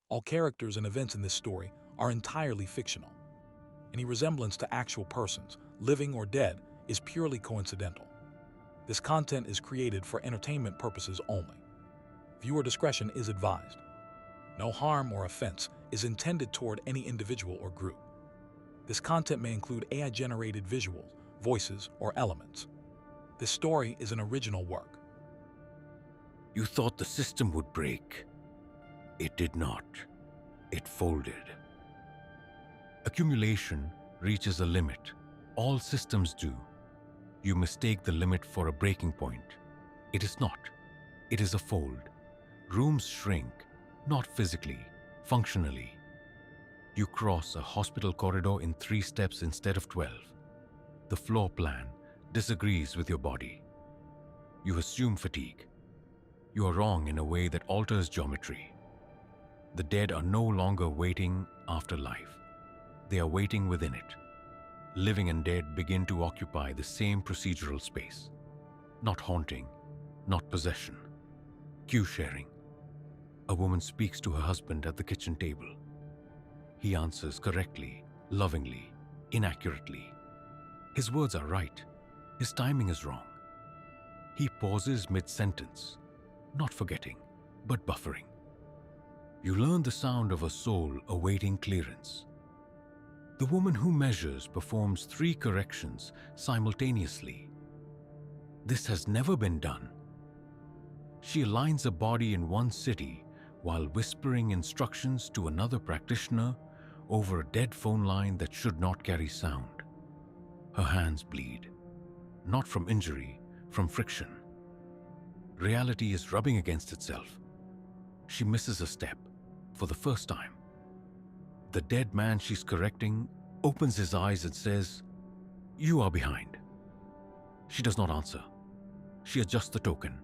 All characters and events in this story are entirely fictional. Any resemblance to actual persons, living or dead, is purely coincidental. This content is created for entertainment purposes only. Viewer discretion is advised. No harm or offense is intended toward any individual or group. This content may include AI-generated visuals, voices, or elements. This story is an original work. You thought the system would break. It did not. It folded. Accumulation reaches a limit. All systems do. You mistake the limit for a breaking point. It is not. It is a fold. Rooms shrink, not physically, functionally. You cross a hospital corridor in 3 steps instead of 12. The floor plan disagrees with your body. You assume fatigue. You are wrong in a way that alters geometry. The dead are no longer waiting after life. They are waiting within it. Living and dead begin to occupy the same procedural space. Not haunting, not possession. Cue sharing. A woman speaks to her husband at the kitchen table. He answers correctly, lovingly, inaccurately. His words are right. His timing is wrong. He pauses mid-sentence, not forgetting, but buffering. You learn the sound of a soul awaiting clearance. The woman who measures performs 3 corrections simultaneously. This has never been done. She aligns a body in one city while whispering instructions to another practitioner over a dead phone line that should not carry sound. Her hands bleed, not from injury, from friction. Reality is rubbing against itself. She misses a step for the first time. The dead man she's correcting opens his eyes and says, "You are behind." She does not answer. She adjusts the token.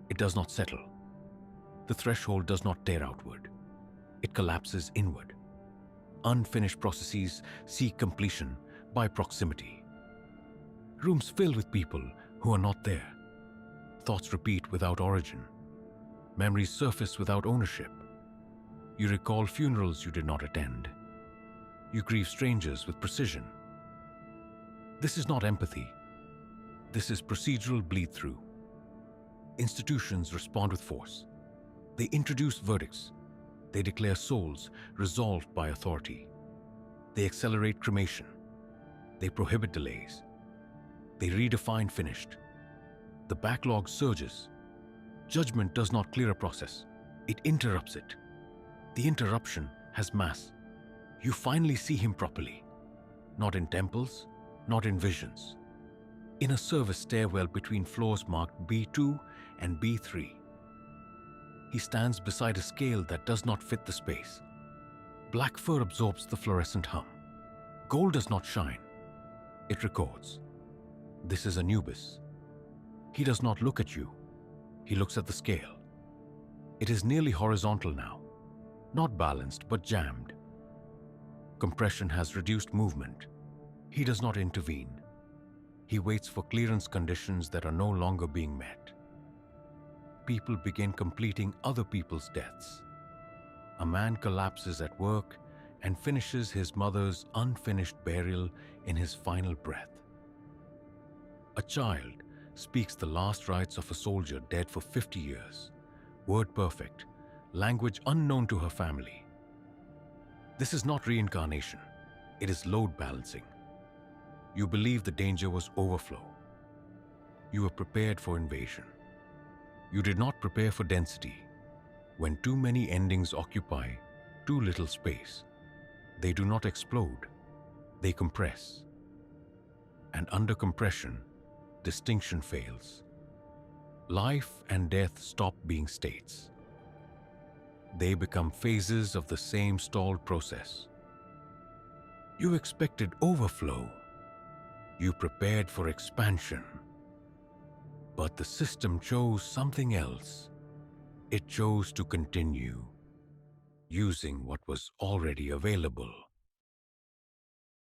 It does not settle. The threshold does not tear outward. It collapses inward. Unfinished processes seek completion by proximity. Rooms fill with people who are not there. Thoughts repeat without origin. Memories surface without ownership. You recall funerals you did not attend. You grieve strangers with precision. This is not empathy. This is procedural bleed-through. Institutions respond with force. They introduce verdicts. They declare souls resolved by authority. They accelerate cremation. They prohibit delays. They redefine finished. The backlog surges. Judgment does not clear a process. It interrupts it. The interruption has mass. You finally see him properly. Not in temples, not in visions. In a service stairwell between floors marked B2 and B3. He stands beside a scale that does not fit the space. Black fur absorbs the fluorescent hum. Gold does not shine. It records. This is Anubis. He does not look at you. He looks at the scale. It is nearly horizontal now. Not balanced, but jammed. Compression has reduced movement. He does not intervene. He waits for clearance conditions that are no longer being met. People begin completing other people's deaths. A man collapses at work and finishes his mother's unfinished burial in his final breath. A child speaks the last rites of a soldier dead for 50 years, word perfect, language unknown to her family. This is not reincarnation, it is load balancing. You believe the danger was overflow. You were prepared for invasion. You did not prepare for density. When too many endings occupy too little space, they do not explode, they compress. And under compression, distinction fails. Life and death stop being states. They become phases of the same stalled process. You expected overflow. You prepared for expansion. But the system chose something else. It chose to continue, using what was already available.